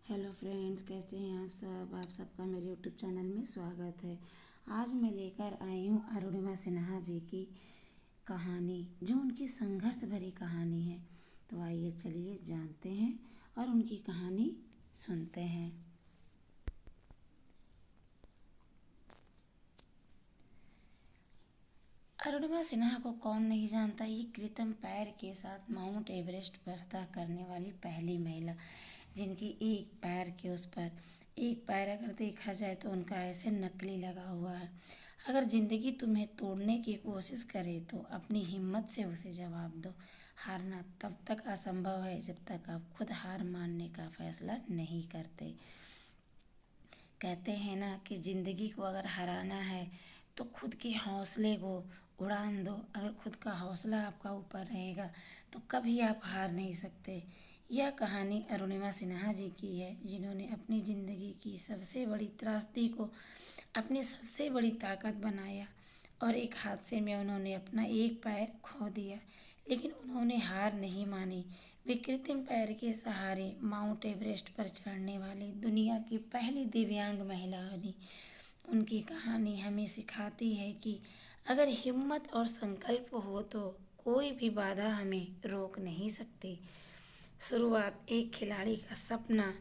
Hello friends, कैसे हैं आप सबका मेरे यूट्यूब चैनल में स्वागत है। आज मैं लेकर आई हूँ अरुणिमा सिन्हा जी की कहानी, जो उनकी संघर्ष भरी कहानी है। तो आइए चलिए जानते हैं और उनकी कहानी सुनते हैं। अरुणिमा सिन्हा को कौन नहीं जानता। ये कृत्रिम पैर के साथ माउंट एवरेस्ट पर फतह करने वाली पहली महिला, जिनकी एक पैर के उस पर एक पैर अगर देखा जाए तो उनका ऐसे नकली लगा हुआ है। अगर ज़िंदगी तुम्हें तोड़ने की कोशिश करे तो अपनी हिम्मत से उसे जवाब दो। हारना तब तक असंभव है जब तक आप खुद हार मानने का फैसला नहीं करते। कहते हैं ना कि ज़िंदगी को अगर हराना है तो खुद के हौसले को उड़ान दो। अगर खुद का हौसला आपका ऊपर रहेगा तो कभी आप हार नहीं सकते। यह कहानी अरुणिमा सिन्हा जी की है, जिन्होंने अपनी ज़िंदगी की सबसे बड़ी त्रासदी को अपनी सबसे बड़ी ताकत बनाया। और एक हादसे में उन्होंने अपना एक पैर खो दिया, लेकिन उन्होंने हार नहीं मानी। वे कृत्रिम पैर के सहारे माउंट एवरेस्ट पर चढ़ने वाली दुनिया की पहली दिव्यांग महिला बनी। उनकी कहानी हमें सिखाती है कि अगर हिम्मत और संकल्प हो तो कोई भी बाधा हमें रोक नहीं सकती। शुरुआत एक खिलाड़ी का सपना।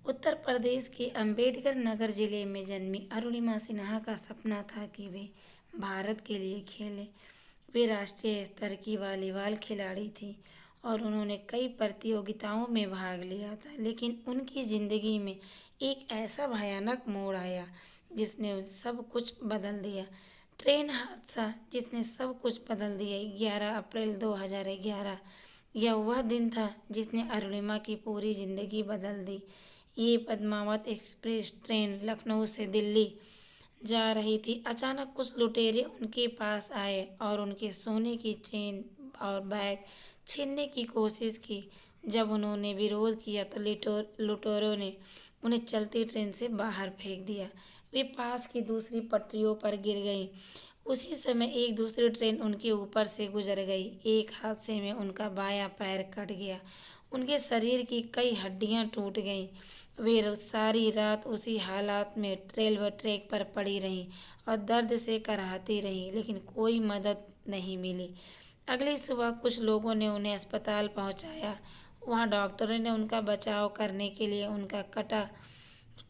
उत्तर प्रदेश के अंबेडकर नगर जिले में जन्मी अरुणिमा सिन्हा का सपना था कि वे भारत के लिए खेलें। वे राष्ट्रीय स्तर की वॉलीबॉल खिलाड़ी थी और उन्होंने कई प्रतियोगिताओं में भाग लिया था, लेकिन उनकी ज़िंदगी में एक ऐसा भयानक मोड़ आया जिसने सब कुछ बदल दिया। ट्रेन हादसा जिसने सब कुछ बदल दिया। 11 अप्रैल 2011 यह वह दिन था जिसने अरुणिमा की पूरी ज़िंदगी बदल दी। ये पद्मावत एक्सप्रेस ट्रेन लखनऊ से दिल्ली जा रही थी। अचानक कुछ लुटेरे उनके पास आए और उनके सोने की चेन और बैग छीनने की कोशिश की। जब उन्होंने विरोध किया तो लुटेरों ने उन्हें चलती ट्रेन से बाहर फेंक दिया। वे पास की दूसरी पटरियों पर गिर गईं। उसी समय एक दूसरी ट्रेन उनके ऊपर से गुजर गई। एक हादसे में उनका बायां पैर कट गया। उनके शरीर की कई हड्डियां टूट गईं। वे सारी रात उसी हालात में रेलवे ट्रैक पर पड़ी रहीं और दर्द से कराहती रहीं, लेकिन कोई मदद नहीं मिली। अगली सुबह कुछ लोगों ने उन्हें अस्पताल पहुंचाया। वहां डॉक्टरों ने उनका बचाव करने के लिए उनका कटा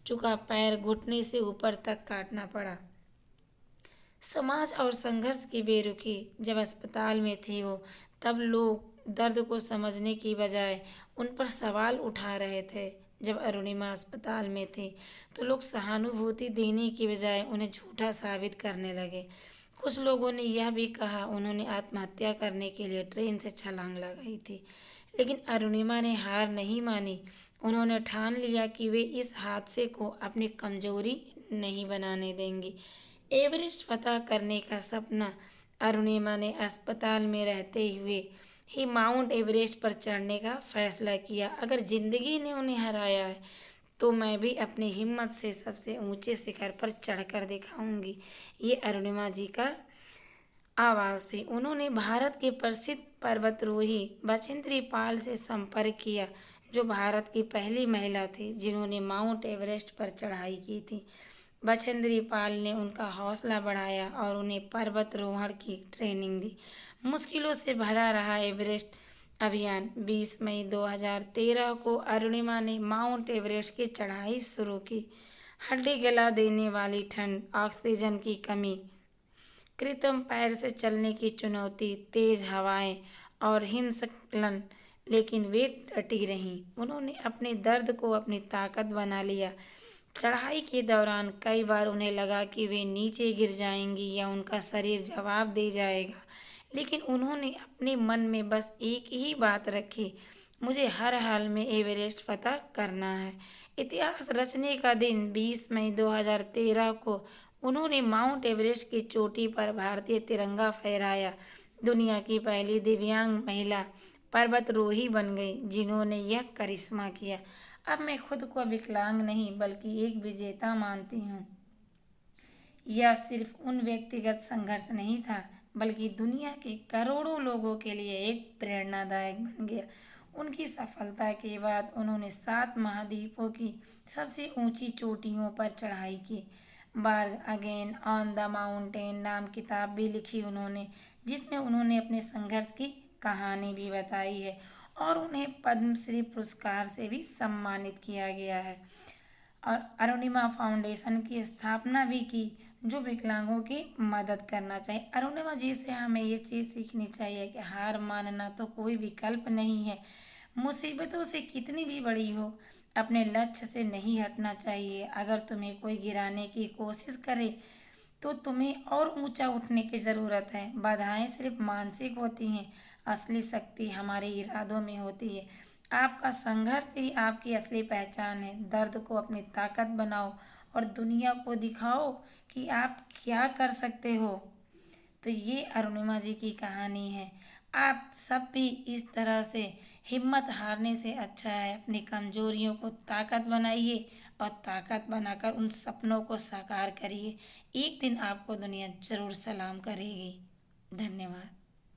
चुका पैर घुटने से ऊपर तक काटना पड़ा। समाज और संघर्ष की बेरुखी। जब अस्पताल में थी वो, तब लोग दर्द को समझने की बजाय उन पर सवाल उठा रहे थे। जब अरुणिमा अस्पताल में थी तो लोग सहानुभूति देने की बजाय उन्हें झूठा साबित करने लगे। कुछ लोगों ने यह भी कहा उन्होंने आत्महत्या करने के लिए ट्रेन से छलांग लगाई थी, लेकिन अरुणिमा ने हार नहीं मानी। उन्होंने ठान लिया कि वे इस हादसे को अपनी कमजोरी नहीं बनाने देंगी। एवरेस्ट फतह करने का सपना। अरुणिमा ने अस्पताल में रहते हुए ही माउंट एवरेस्ट पर चढ़ने का फैसला किया। अगर जिंदगी ने उन्हें हराया है तो मैं भी अपनी हिम्मत से सबसे ऊंचे शिखर पर चढ़कर दिखाऊंगी। ये अरुणिमा जी का आवाज़ थी। उन्होंने भारत के प्रसिद्ध पर्वतारोही बछेंद्री पाल से संपर्क किया, जो भारत की पहली महिला थी जिन्होंने माउंट एवरेस्ट पर चढ़ाई की थी। बछेंद्री पाल ने उनका हौसला बढ़ाया और उन्हें पर्वतारोहण की ट्रेनिंग दी। मुश्किलों से भरा रहा एवरेस्ट अभियान। 20 मई 2013 को अरुणिमा ने माउंट एवरेस्ट की चढ़ाई शुरू की। हड्डी गला देने वाली ठंड, ऑक्सीजन की कमी, कृत्रिम पैर से चलने की चुनौती, तेज हवाएं और हिमस्खलन, लेकिन वे डटी रहीं। उन्होंने अपने दर्द को अपनी ताकत बना लिया। चढ़ाई के दौरान कई बार उन्हें लगा कि वे नीचे गिर जाएंगी या उनका शरीर जवाब दे जाएगा, लेकिन उन्होंने अपने मन में बस एक ही बात रखी, मुझे हर हाल में एवरेस्ट फतह करना है। इतिहास रचने का दिन 20 मई 2013 को उन्होंने माउंट एवरेस्ट की चोटी पर भारतीय तिरंगा फहराया। दुनिया की पहली दिव्यांग महिला पर्वतारोही बन गई जिन्होंने यह करिश्मा किया। अब मैं खुद को विकलांग नहीं बल्कि एक विजेता मानती हूँ। यह सिर्फ उन व्यक्तिगत संघर्ष नहीं था, बल्कि दुनिया के करोड़ों लोगों के लिए एक प्रेरणादायक बन गया। उनकी सफलता के बाद उन्होंने 7 महाद्वीपों की सबसे ऊंची चोटियों पर चढ़ाई की। बर्ग अगेन ऑन द माउंटेन नाम किताब भी लिखी उन्होंने, जिसमें उन्होंने अपने संघर्ष की कहानी भी बताई है और उन्हें पद्मश्री पुरस्कार से भी सम्मानित किया गया है। और अरुणिमा फाउंडेशन की स्थापना भी की, जो विकलांगों की मदद करना चाहिए। अरुणिमा जी से हमें ये चीज़ सीखनी चाहिए कि हार मानना तो कोई विकल्प नहीं है। मुसीबतों से कितनी भी बड़ी हो, अपने लक्ष्य से नहीं हटना चाहिए। अगर तुम्हें कोई गिराने की कोशिश करे तो तुम्हें और ऊंचा उठने की ज़रूरत है। बाधाएं सिर्फ मानसिक होती हैं, असली शक्ति हमारे इरादों में होती है। आपका संघर्ष ही आपकी असली पहचान है। दर्द को अपनी ताकत बनाओ और दुनिया को दिखाओ कि आप क्या कर सकते हो। तो ये अरुणिमा जी की कहानी है। आप सब भी इस तरह से हिम्मत हारने से अच्छा है अपनी कमजोरियों को ताकत बनाइए और ताकत बनाकर उन सपनों को साकार करिए। एक दिन आपको दुनिया ज़रूर सलाम करेगी। धन्यवाद।